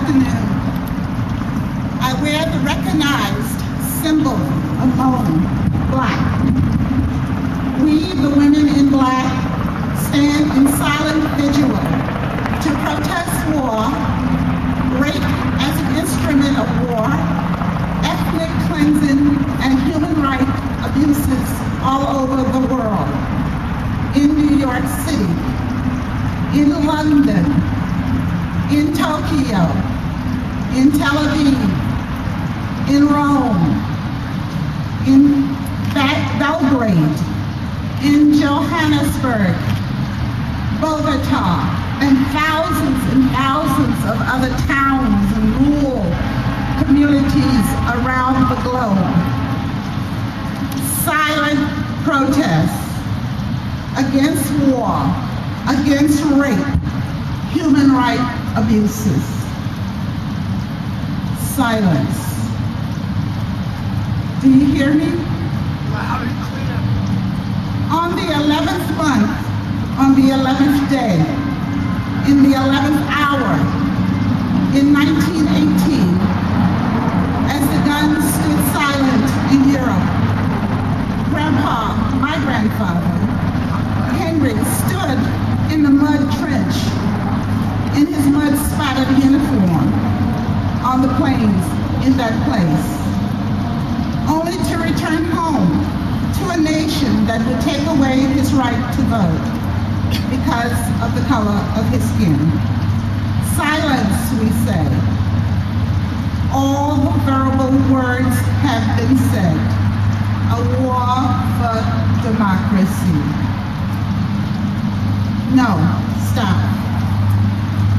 afternoon, I wear the recognized symbol of home, black. We, the women in black, stand in silent vigil to protest war, rape as an instrument of war, ethnic cleansing, and human rights abuses all over the world. In New York City, in London, in Tokyo, in Tel Aviv, in Rome, in Belgrade, in Johannesburg, Bogota, and thousands of other towns and rural communities around the globe. Silent protests against war, against rape, human rights abuses. Silence. Do you hear me? Loud and clear. On the 11th month, on the 11th day, in the 11th hour, in 1918, as the guns stood silent in Europe, Grandpa, my grandfather, Henry, stood in the mud trench, in his mud-spattered uniform, on the plains in that place, only to return home to a nation that would take away his right to vote because of the color of his skin. Silence, we say. All the verbal words have been said. A war for democracy. No, stop.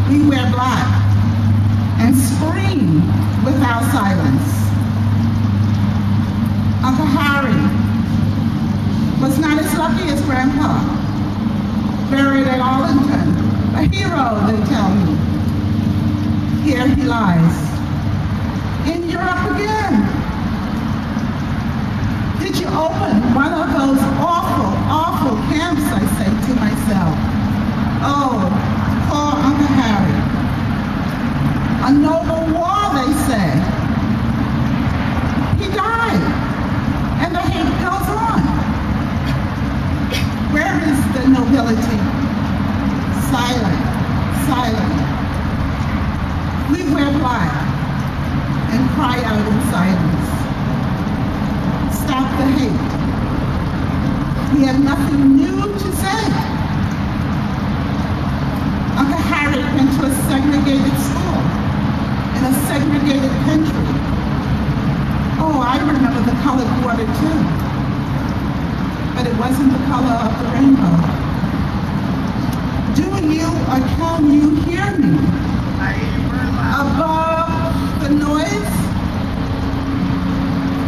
We wear black and scream with our silence. Uncle Harry was not as lucky as Grandpa, buried at Arlington, a hero, they tell me. Here he lies, in Europe again. Did you open one of those awful camps, I say to myself. Oh, poor Uncle Harry. A noble war, they say. He died, and the hate goes on. Where is the nobility? Silent, silent. We wear black and cry out in silence. Stop the hate. We have nothing new to say. Uncle Harry went to a segregated school in a segregated country. Oh, I remember the colored water too. But it wasn't the color of the rainbow. Do you or can you hear me? I hear you very loud. Above the noise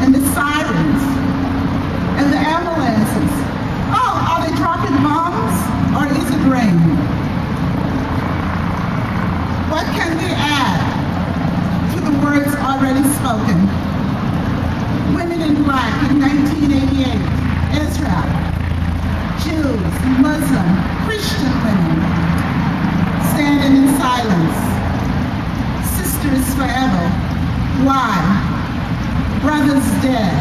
and the sirens and the ambulances. Oh, are they dropping bombs or is it rain? What can we add to the words already spoken? Women in black in 1988. Israel, Jews, Muslim, Christian women, standing in silence. Sisters forever. Why? Brothers dead.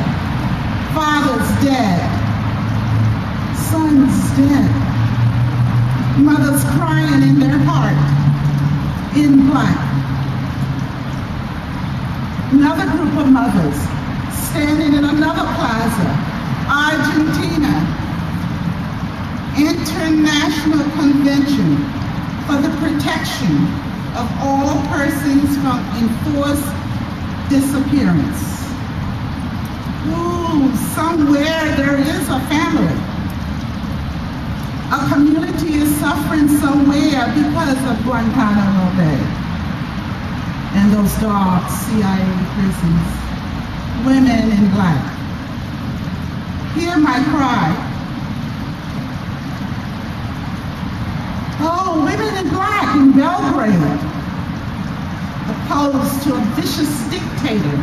Fathers dead. Sons dead. Mothers crying in their heart, in black. Another group of mothers standing in another plaza, Argentina, International Convention for the Protection of All Persons from Enforced Disappearance. Ooh, somewhere there is a family. A community is suffering somewhere because of Guantanamo Bay and those dark CIA prisons. Women in black. Hear my cry. Oh, women in black in Belgrade, opposed to a vicious dictator,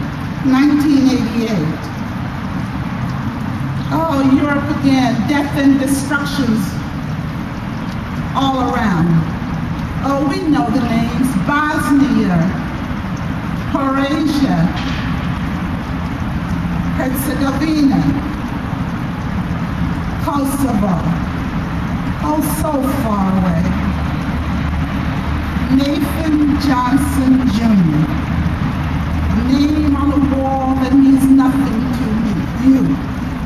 1988. Oh, Europe again, death and destructions all around. Oh, we know the names: Bosnia, Herzegovina, Kosovo, oh so far away. Nathan Johnson Jr., a name on a wall that means nothing to you,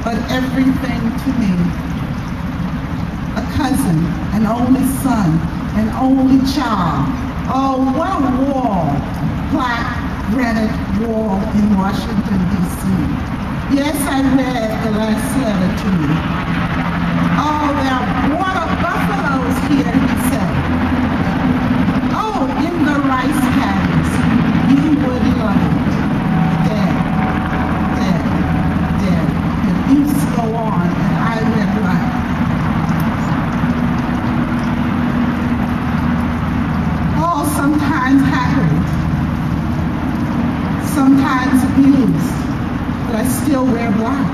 but everything to me. A cousin, an only son, an only child. Oh, what a wall, black granite wall in Washington, D.C. Yes, I read the last letter to you. Oh, there are water buffaloes here, he said. Oh, in the rice paddies, you would love it. Dead, dead, dead. It used to go on, and I went right. Oh, sometimes happy, sometimes abused, but I still wear black.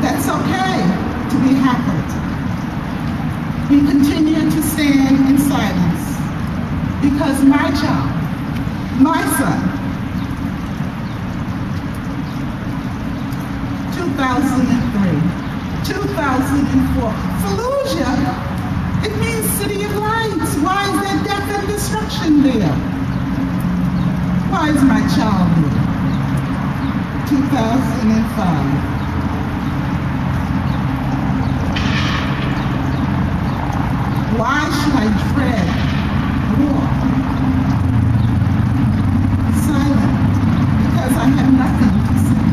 That's okay to be happy. We continue to stand in silence because my child, my son, 2003, 2004, Fallujah, it means city of lights. Why is there death and destruction there? Why is my child here? 2005. Why should I dread war? Silent, because I have nothing to say.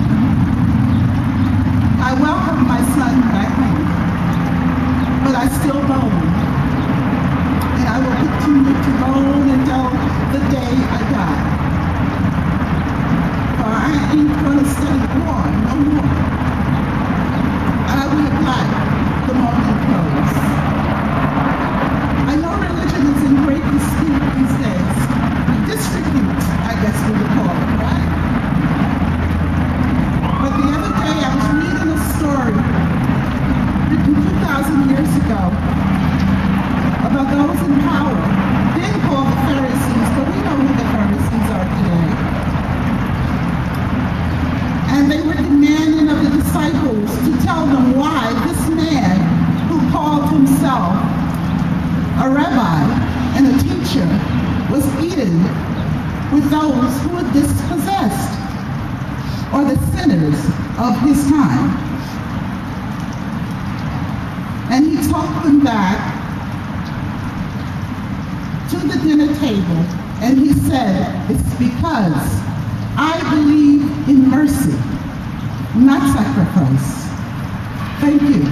I welcome my son back home, but I still moan. And I will continue to moan until the day I die. For I ain't gonna study war no more. I wear black the morning clothes. I know religion is in great dispute these days. Disrepute, I guess we would call it, right? But the other day I was reading a story written 2,000 years ago about those in power, then called the Pharisees, but we know who the Pharisees are today. And they were demanding of the disciples to tell them why this man who called himself a rabbi and a teacher was eating with those who were dispossessed or the sinners of his time. And he took them back to the dinner table and he said, it's because I believe in mercy, not sacrifice. Thank you.